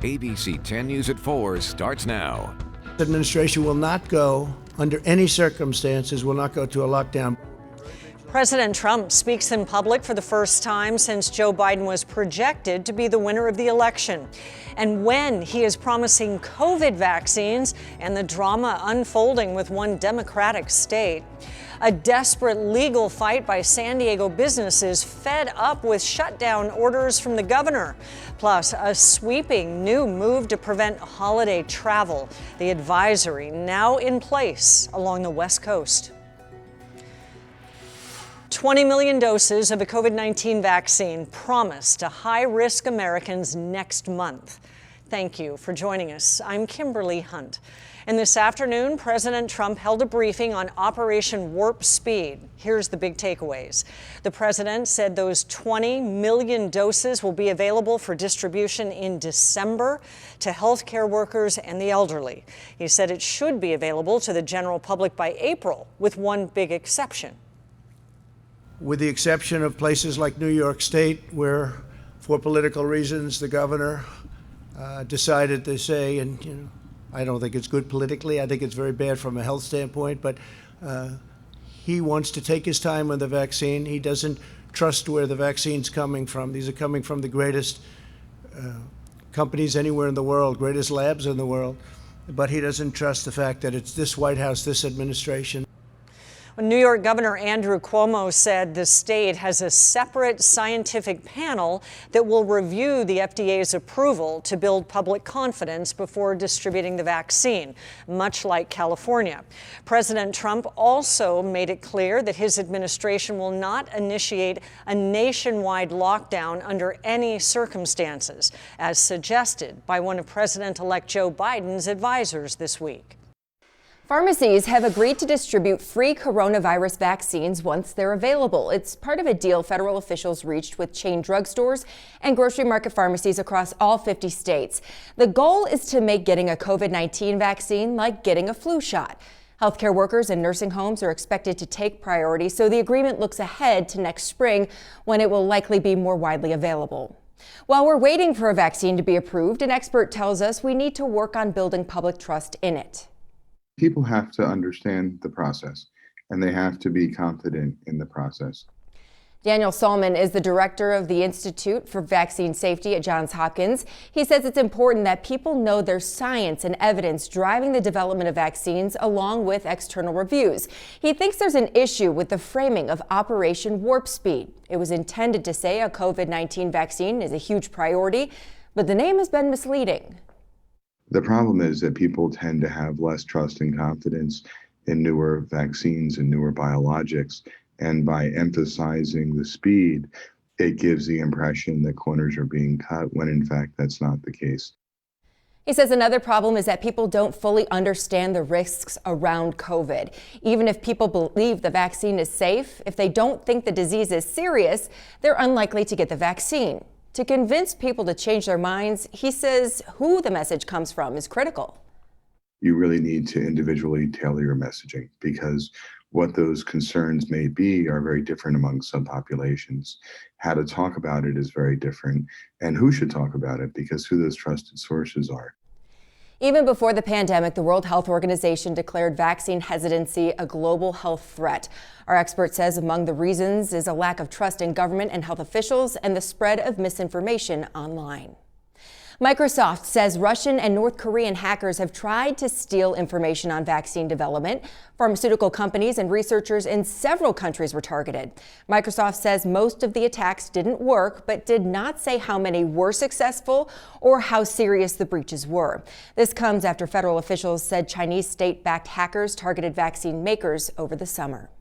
ABC 10 News at 4 starts now. The administration will not go, under any circumstances, will not go to a lockdown. President Trump speaks in public for the first time since Joe Biden was projected to be the winner of the election. And when he is promising COVID vaccines and the drama unfolding with one Democratic state. A desperate legal fight by San Diego businesses fed up with shutdown orders from the governor. Plus, a sweeping new move to prevent holiday travel. The advisory now in place along the West Coast. 20 million doses of a COVID-19 vaccine promised to high-risk Americans next month. Thank you for joining us. I'm Kimberly Hunt. And this afternoon, President Trump held a briefing on Operation Warp Speed. Here's the big takeaways. The president said those 20 million doses will be available for distribution in December to healthcare workers and the elderly. He said it should be available to the general public by April, with one big exception. With the exception of places like New York State, where, for political reasons, the governor decided to say, and I don't think it's good politically, I think it's very bad from a health standpoint, but he wants to take his time with the vaccine. He doesn't trust where the vaccine's coming from. These are coming from the greatest companies anywhere in the world, greatest labs in the world, but he doesn't trust the fact that it's this White House, this administration. New York Governor Andrew Cuomo said the state has a separate scientific panel that will review the FDA's approval to build public confidence before distributing the vaccine, much like California. President Trump also made it clear that his administration will not initiate a nationwide lockdown under any circumstances, as suggested by one of President-elect Joe Biden's advisors this week. Pharmacies have agreed to distribute free coronavirus vaccines once they're available. It's part of a deal federal officials reached with chain drugstores and grocery market pharmacies across all 50 states. The goal is to make getting a COVID-19 vaccine like getting a flu shot. Healthcare workers and nursing homes are expected to take priority, so the agreement looks ahead to next spring when it will likely be more widely available. While we're waiting for a vaccine to be approved, an expert tells us we need to work on building public trust in it. People have to understand the process, and they have to be confident in the process. Daniel Solomon is the director of the Institute for Vaccine Safety at Johns Hopkins. He says it's important that people know there's science and evidence driving the development of vaccines along with external reviews. He thinks there's an issue with the framing of Operation Warp Speed. It was intended to say a COVID-19 vaccine is a huge priority, but the name has been misleading. The problem is that people tend to have less trust and confidence in newer vaccines and newer biologics. And by emphasizing the speed, it gives the impression that corners are being cut when in fact that's not the case. He says another problem is that people don't fully understand the risks around COVID. Even if people believe the vaccine is safe, if they don't think the disease is serious, they're unlikely to get the vaccine. To convince people to change their minds, he says who the message comes from is critical. You really need to individually tailor your messaging because what those concerns may be are very different among subpopulations. How to talk about it is very different, and who should talk about it because who those trusted sources are. Even before the pandemic, the World Health Organization declared vaccine hesitancy a global health threat. Our expert says among the reasons is a lack of trust in government and health officials and the spread of misinformation online. Microsoft says Russian and North Korean hackers have tried to steal information on vaccine development. Pharmaceutical companies and researchers in several countries were targeted. Microsoft says most of the attacks didn't work, but did not say how many were successful or how serious the breaches were. This comes after federal officials said Chinese state-backed hackers targeted vaccine makers over the summer.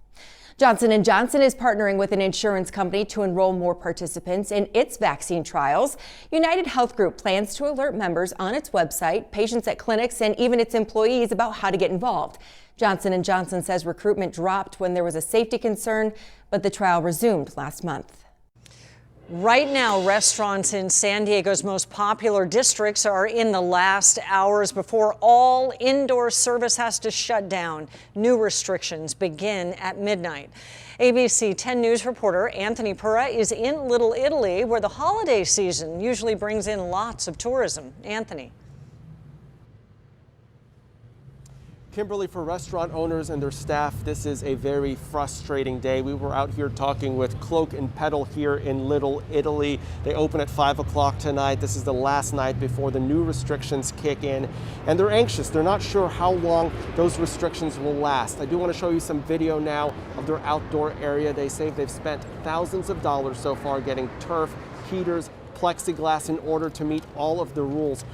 Johnson & Johnson is partnering with an insurance company to enroll more participants in its vaccine trials. United Health Group plans to alert members on its website, patients at clinics, and even its employees about how to get involved. Johnson & Johnson says recruitment dropped when there was a safety concern, but the trial resumed last month. Right now, restaurants in San Diego's most popular districts are in the last hours before all indoor service has to shut down. New restrictions begin at midnight. ABC 10 News reporter Anthony Pura is in Little Italy, where the holiday season usually brings in lots of tourism. Anthony. Kimberly, for restaurant owners and their staff, this is a very frustrating day. We were out here talking with Cloak and Pedal here in Little Italy. They open at 5 o'clock tonight. This is the last night before the new restrictions kick in. And they're anxious. They're not sure how long those restrictions will last. I do want to show you some video now of their outdoor area. They say they've spent thousands of dollars so far getting turf, heaters, plexiglass in order to meet all of the rules.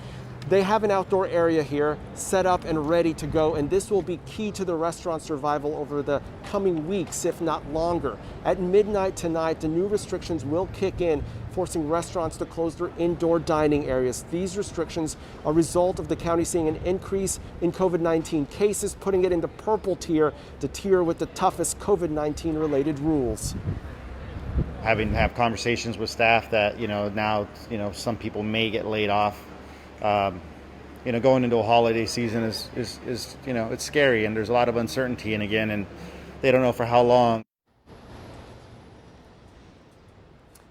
They have an outdoor area here set up and ready to go, and this will be key to the restaurant survival over the coming weeks, if not longer. At midnight tonight, the new restrictions will kick in, forcing restaurants to close their indoor dining areas. These restrictions are a result of the county seeing an increase in COVID-19 cases, putting it in the purple tier, the tier with the toughest COVID-19 related rules. Having to have conversations with staff that, now, some people may get laid off. Going into a holiday season is it's scary, and there's a lot of uncertainty, and they don't know for how long.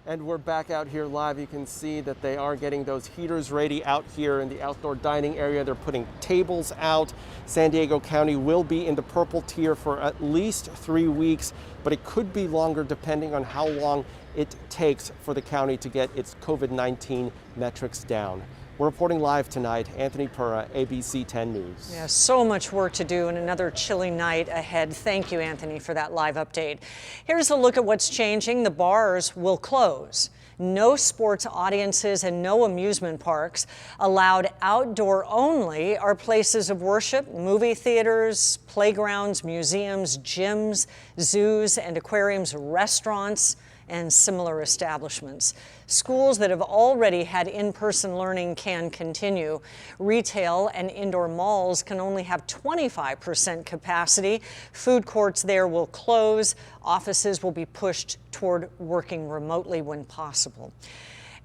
And we're back out here live. You can see that they are getting those heaters ready out here in the outdoor dining area. They're putting tables out. San Diego County will be in the purple tier for at least 3 weeks, but it could be longer depending on how long it takes for the county to get its COVID-19 metrics down. We're reporting live tonight. Anthony Pura, ABC 10 News. Yeah, so much work to do and another chilly night ahead. Thank you, Anthony, for that live update. Here's a look at what's changing. The bars will close. No sports audiences and no amusement parks. Allowed outdoor only are places of worship, movie theaters, playgrounds, museums, gyms, zoos and aquariums, restaurants, and similar establishments. Schools that have already had in-person learning can continue. Retail and indoor malls can only have 25% capacity. Food courts there will close. Offices will be pushed toward working remotely when possible.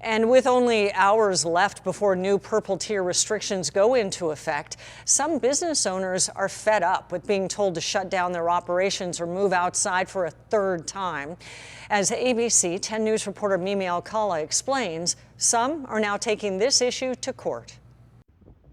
And with only hours left before new purple tier restrictions go into effect, some business owners are fed up with being told to shut down their operations or move outside for a third time. As ABC 10 News reporter Mimi Alcala explains, some are now taking this issue to court.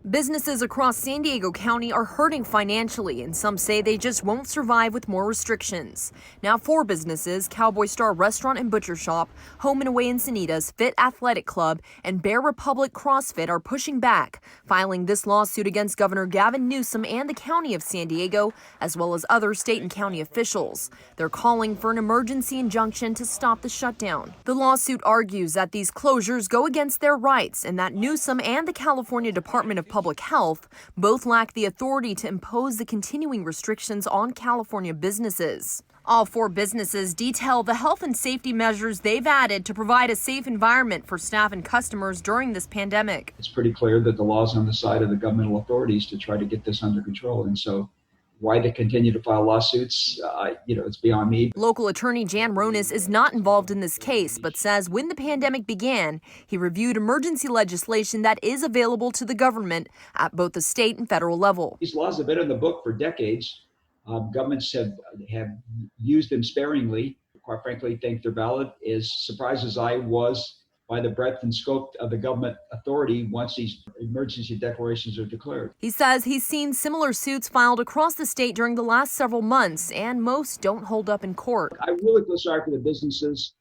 Businesses across San Diego County are hurting financially, and some say they just won't survive with more restrictions. Now 4 businesses, Cowboy Star Restaurant and Butcher Shop, Home and Away Encinitas, Fit Athletic Club, and Bear Republic CrossFit are pushing back, filing this lawsuit against Governor Gavin Newsom and the County of San Diego, as well as other state and county officials. They're calling for an emergency injunction to stop the shutdown. The lawsuit argues that these closures go against their rights and that Newsom and the California Department of Public Health both lack the authority to impose the continuing restrictions on California businesses. All 4 businesses detail the health and safety measures they've added to provide a safe environment for staff and customers during this pandemic. It's pretty clear that the law's on the side of the governmental authorities to try to get this under control. And so why they continue to file lawsuits, it's beyond me. Local attorney Jan Ronis is not involved in this case, but says when the pandemic began, he reviewed emergency legislation that is available to the government at both the state and federal level. These laws have been in the book for decades. Governments have used them sparingly. Quite frankly, think they're valid. As surprised as I was by the breadth and scope of the government authority once these emergency declarations are declared. He says he's seen similar suits filed across the state during the last several months, and most don't hold up in court. I really feel sorry for the businesses.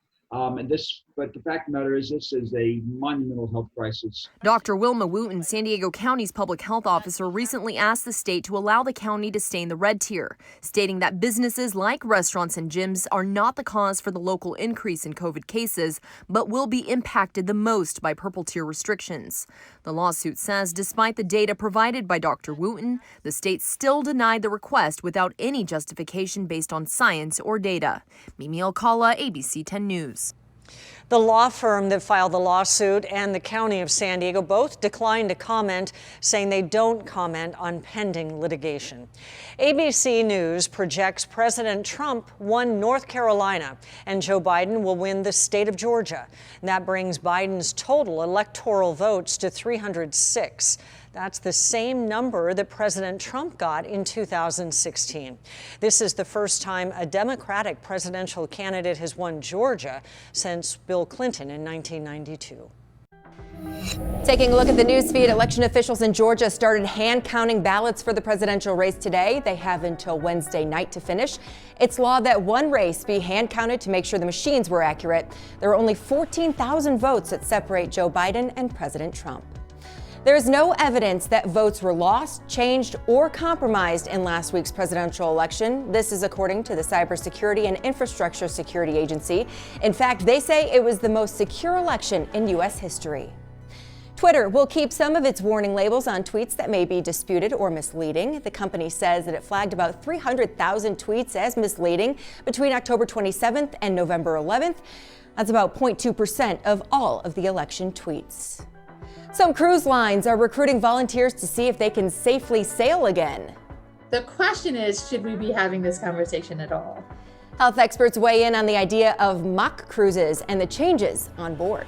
But the fact of the matter is this is a monumental health crisis. Dr. Wilma Wooten, San Diego County's public health officer, recently asked the state to allow the county to stay in the red tier, stating that businesses like restaurants and gyms are not the cause for the local increase in COVID cases, but will be impacted the most by purple tier restrictions. The lawsuit says despite the data provided by Dr. Wooten, the state still denied the request without any justification based on science or data. Mimi Alcala, ABC 10 News. The law firm that filed the lawsuit and the County of San Diego both declined to comment, saying they don't comment on pending litigation. ABC News projects President Trump won North Carolina and Joe Biden will win the state of Georgia. That brings Biden's total electoral votes to 306. That's the same number that President Trump got in 2016. This is the first time a Democratic presidential candidate has won Georgia since Bill Clinton in 1992. Taking a look at the news feed, election officials in Georgia started hand counting ballots for the presidential race today. They have until Wednesday night to finish. It's law that one race be hand counted to make sure the machines were accurate. There are only 14,000 votes that separate Joe Biden and President Trump. There is no evidence that votes were lost, changed, or compromised in last week's presidential election. This is according to the Cybersecurity and Infrastructure Security Agency. In fact, they say it was the most secure election in U.S. history. Twitter will keep some of its warning labels on tweets that may be disputed or misleading. The company says that it flagged about 300,000 tweets as misleading between October 27th and November 11th. That's about 0.2% of all of the election tweets. Some cruise lines are recruiting volunteers to see if they can safely sail again. The question is, should we be having this conversation at all? Health experts weigh in on the idea of mock cruises and the changes on board.